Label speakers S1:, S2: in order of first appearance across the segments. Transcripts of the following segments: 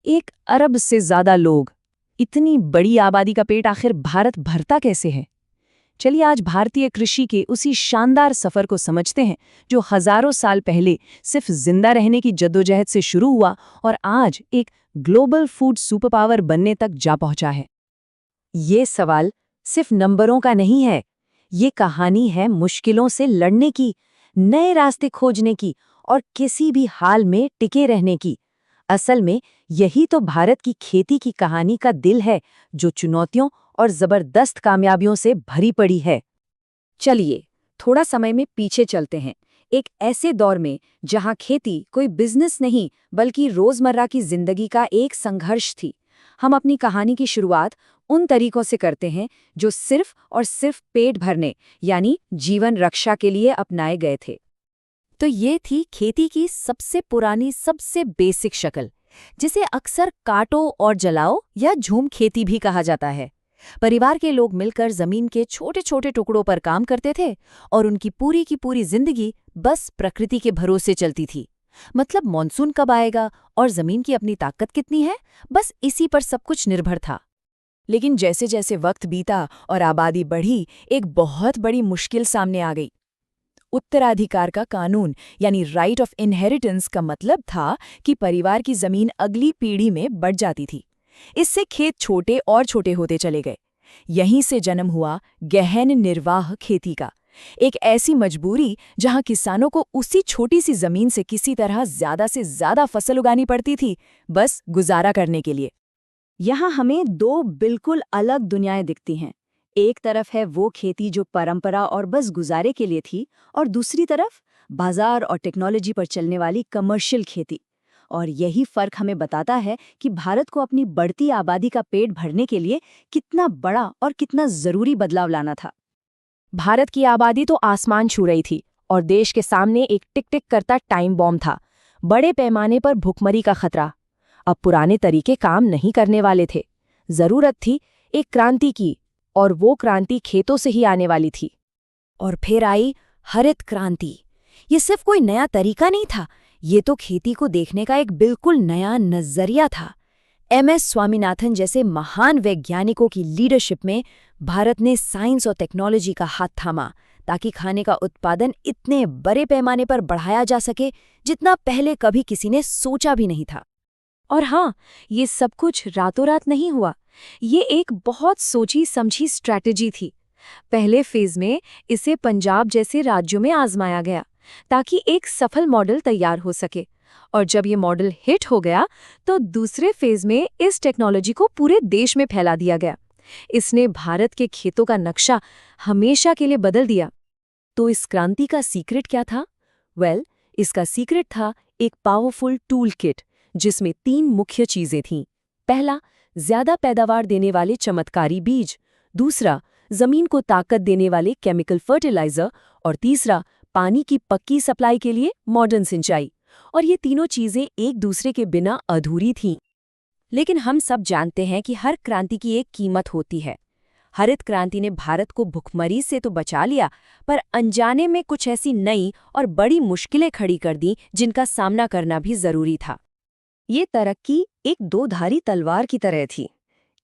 S1: 1 अरब से ज्यादा लोग, इतनी बड़ी आबादी का पेट आखिर भारत भरता कैसे है? चलिए आज भारतीय कृषि के उसी शानदार सफर को समझते हैं जो हजारों साल पहले सिर्फ जिंदा रहने की जद्दोजहद से शुरू हुआ और आज एक ग्लोबल फूड सुपर पावर बनने तक जा पहुंचा है। ये सवाल सिर्फ नंबरों का नहीं है, ये कहानी है मुश्किलों से लड़ने की, नए रास्ते खोजने की और किसी भी हाल में टिके रहने की। असल में यही तो भारत की खेती की कहानी का दिल है, जो चुनौतियों और जबरदस्त कामयाबियों से भरी पड़ी है। चलिए थोड़ा समय में पीछे चलते हैं, एक ऐसे दौर में जहां खेती कोई बिजनेस नहीं बल्कि रोजमर्रा की जिंदगी का एक संघर्ष थी। हम अपनी कहानी की शुरुआत उन तरीकों से करते हैं जो सिर्फ और सिर्फ पेट भरने यानी जीवन रक्षा के लिए अपनाए गए थे। तो ये थी खेती की सबसे पुरानी, सबसे बेसिक शक्ल, जिसे अक्सर काटो और जलाओ या झूम खेती भी कहा जाता है। परिवार के लोग मिलकर जमीन के छोटे छोटे टुकड़ों पर काम करते थे और उनकी पूरी की पूरी जिंदगी बस प्रकृति के भरोसे चलती थी। मतलब मॉनसून कब आएगा और जमीन की अपनी ताकत कितनी है, बस इसी पर सब कुछ निर्भर था। लेकिन जैसे जैसे वक्त बीता और आबादी बढ़ी, एक बहुत बड़ी मुश्किल सामने आ गई। उत्तराधिकार का कानून यानी राइट ऑफ इनहेरिटेंस का मतलब था कि परिवार की जमीन अगली पीढ़ी में बढ़ जाती थी। इससे खेत छोटे और छोटे होते चले गए। यहीं से जन्म हुआ गहन निर्वाह खेती का, एक ऐसी मजबूरी जहां किसानों को उसी छोटी सी जमीन से किसी तरह ज्यादा से ज्यादा फसल उगानी पड़ती थी, बस गुजारा करने के लिए। यहाँ हमें 2 बिल्कुल अलग दुनियाएं दिखती हैं। एक तरफ है वो खेती जो परंपरा और बस गुजारे के लिए थी, और दूसरी तरफ बाजार और टेक्नोलॉजी पर चलने वाली कमर्शियल खेती। और यही फर्क हमें बताता है कि भारत को अपनी बढ़ती आबादी का पेट भरने के लिए कितना बड़ा और कितना जरूरी बदलाव लाना था। भारत की आबादी तो आसमान छू रही थी और देश के सामने एक टिक टिक करता टाइम बॉम्ब था, बड़े पैमाने पर भुखमरी का खतरा। अब पुराने तरीके काम नहीं करने वाले थे। जरूरत थी एक क्रांति की, और वो क्रांति खेतों से ही आने वाली थी। और फिर आई हरित क्रांति। ये सिर्फ कोई नया तरीका नहीं था, ये तो खेती को देखने का एक बिल्कुल नया नजरिया था। MS स्वामीनाथन जैसे महान वैज्ञानिकों की लीडरशिप में भारत ने साइंस और टेक्नोलॉजी का हाथ थामा, ताकि खाने का उत्पादन इतने बड़े पैमाने पर बढ़ाया जा सके जितना पहले कभी किसी ने सोचा भी नहीं था। और हाँ, ये सब कुछ रातों रात नहीं हुआ। ये एक बहुत सोची समझी स्ट्रैटेजी थी। पहले फेज में इसे पंजाब जैसे राज्यों में आजमाया गया, ताकि एक सफल मॉडल तैयार हो सके। और जब ये मॉडल हिट हो गया तो दूसरे फेज में इस टेक्नोलॉजी को पूरे देश में फैला दिया गया। इसने भारत के खेतों का नक्शा हमेशा के लिए बदल दिया। तो इस क्रांति का सीक्रेट क्या था? इसका सीक्रेट था एक पावरफुल टूल किट, जिसमें 3 मुख्य चीजें थीं। पहला, ज्यादा पैदावार देने वाले चमत्कारी बीज। दूसरा, जमीन को ताकत देने वाले केमिकल फर्टिलाइजर। और तीसरा, पानी की पक्की सप्लाई के लिए मॉडर्न सिंचाई। और ये तीनों चीजें एक दूसरे के बिना अधूरी थीं। लेकिन हम सब जानते हैं कि हर क्रांति की एक कीमत होती है। हरित क्रांति ने भारत को भुखमरी से तो बचा लिया, पर अनजाने में कुछ ऐसी नई और बड़ी मुश्किलें खड़ी कर दी जिनका सामना करना भी जरूरी था। ये तरक्की एक 2-धारी तलवार की तरह थी।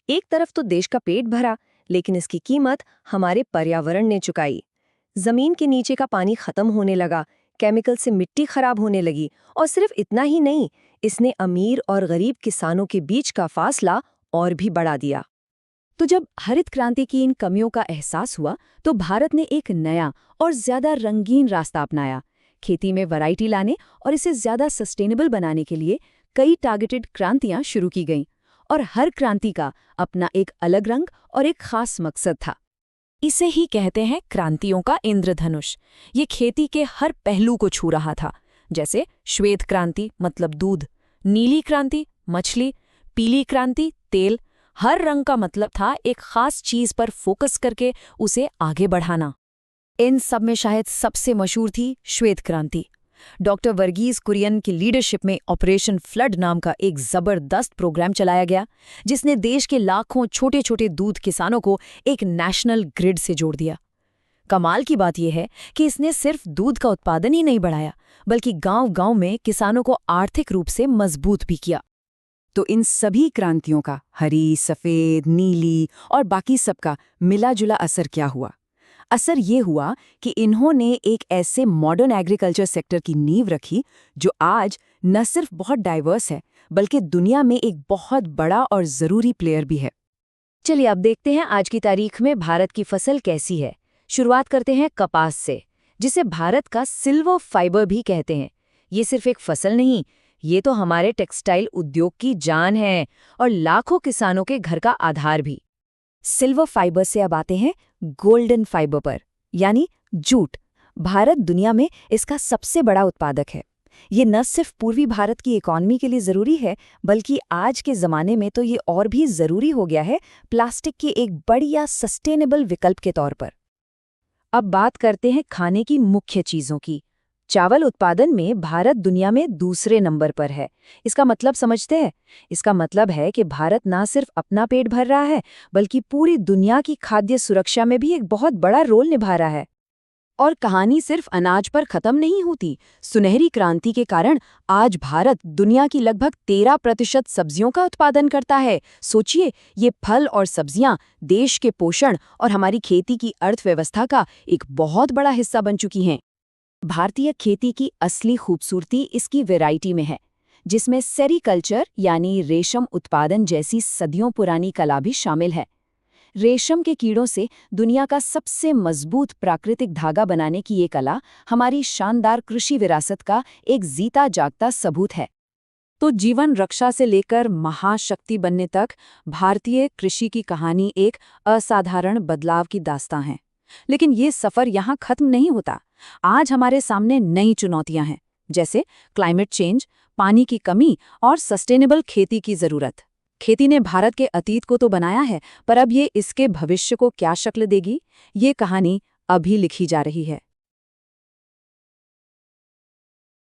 S1: एक तरफ तो देश का पेट भरा, लेकिन इसकी कीमत हमारे पर्यावरण ने चुकाई। जमीन के नीचे का पानी खत्म होने लगा, केमिकल से मिट्टी खराब होने लगी, और सिर्फ इतना ही नहीं, इसने अमीर और गरीब किसानों के बीच का फासला और भी बढ़ा दिया। तो जब हरित क्रांति की इन कमियों का एहसास हुआ तो भारत ने एक नया और ज्यादा रंगीन रास्ता अपनाया। खेती में वैरायटी लाने और इसे ज्यादा सस्टेनेबल बनाने के लिए कई टारगेटेड क्रांतियां शुरू की गईं, और हर क्रांति का अपना एक अलग रंग और एक खास मकसद था। इसे ही कहते हैं क्रांतियों का इंद्रधनुष। ये खेती के हर पहलू को छू रहा था, जैसे श्वेत क्रांति मतलब दूध, नीली क्रांति मछली, पीली क्रांति तेल। हर रंग का मतलब था एक खास चीज पर फोकस करके उसे आगे बढ़ाना। इन सब में शायद सबसे मशहूर थी श्वेत क्रांति। डॉक्टर वर्गीज कुरियन की लीडरशिप में ऑपरेशन फ्लड नाम का एक जबरदस्त प्रोग्राम चलाया गया, जिसने देश के लाखों छोटे छोटे दूध किसानों को एक नेशनल ग्रिड से जोड़ दिया। कमाल की बात यह है कि इसने सिर्फ दूध का उत्पादन ही नहीं बढ़ाया, बल्कि गांव-गांव में किसानों को आर्थिक रूप से मजबूत भी किया।
S2: तो इन सभी क्रांतियों का हरी, सफ़ेद, नीली और बाकी सबका मिला-जुला असर क्या हुआ? असर ये हुआ कि इन्होंने एक ऐसे मॉडर्न एग्रीकल्चर सेक्टर की नींव रखी जो आज न सिर्फ बहुत डाइवर्स है, बल्कि दुनिया में एक बहुत बड़ा और ज़रूरी प्लेयर भी है।
S1: चलिए अब देखते हैं आज की तारीख में भारत की फसल कैसी है। शुरुआत करते हैं कपास से, जिसे भारत का सिल्वर फाइबर भी कहते हैं। ये सिर्फ एक फसल नहीं, ये तो हमारे टेक्सटाइल उद्योग की जान है और लाखों किसानों के घर का आधार भी।
S2: सिल्वर फाइबर से अब आते हैं गोल्डन फाइबर पर, यानी जूट। भारत दुनिया में इसका सबसे बड़ा उत्पादक है। ये न सिर्फ पूर्वी भारत की इकॉनमी के लिए ज़रूरी है, बल्कि आज के ज़माने में तो ये और भी ज़रूरी हो गया है प्लास्टिक के एक बढ़िया सस्टेनेबल विकल्प के तौर पर।
S1: अब बात करते हैं खाने की मुख्य चीज़ों की। चावल उत्पादन में भारत दुनिया में दूसरे नंबर पर है। इसका मतलब समझते हैं? इसका मतलब है कि भारत ना सिर्फ अपना पेट भर रहा है, बल्कि पूरी दुनिया की खाद्य सुरक्षा में भी एक बहुत बड़ा रोल निभा रहा है। और कहानी सिर्फ अनाज पर खत्म नहीं होती। सुनहरी क्रांति के कारण आज भारत दुनिया की लगभग 13% सब्जियों का उत्पादन करता है। सोचिए, ये फल और सब्जियां देश के पोषण और हमारी खेती की अर्थव्यवस्था का एक बहुत बड़ा हिस्सा बन चुकी हैं। भारतीय खेती की असली खूबसूरती इसकी वैरायटी में है, जिसमें सेरीकल्चर यानी रेशम उत्पादन जैसी सदियों पुरानी कला भी शामिल है। रेशम के कीड़ों से दुनिया का सबसे मजबूत प्राकृतिक धागा बनाने की ये कला हमारी शानदार कृषि विरासत का एक जीता जागता सबूत है। तो जीवन रक्षा से लेकर महाशक्ति बनने तक भारतीय कृषि की कहानी एक असाधारण बदलाव की दास्तां है। लेकिन ये सफर यहाँ खत्म नहीं होता। आज हमारे सामने नई चुनौतियां हैं, जैसे क्लाइमेट चेंज, पानी की कमी और सस्टेनेबल खेती की जरूरत। खेती ने भारत के अतीत को तो बनाया है, पर अब ये इसके भविष्य को क्या शक्ल देगी, ये कहानी अभी लिखी जा रही है।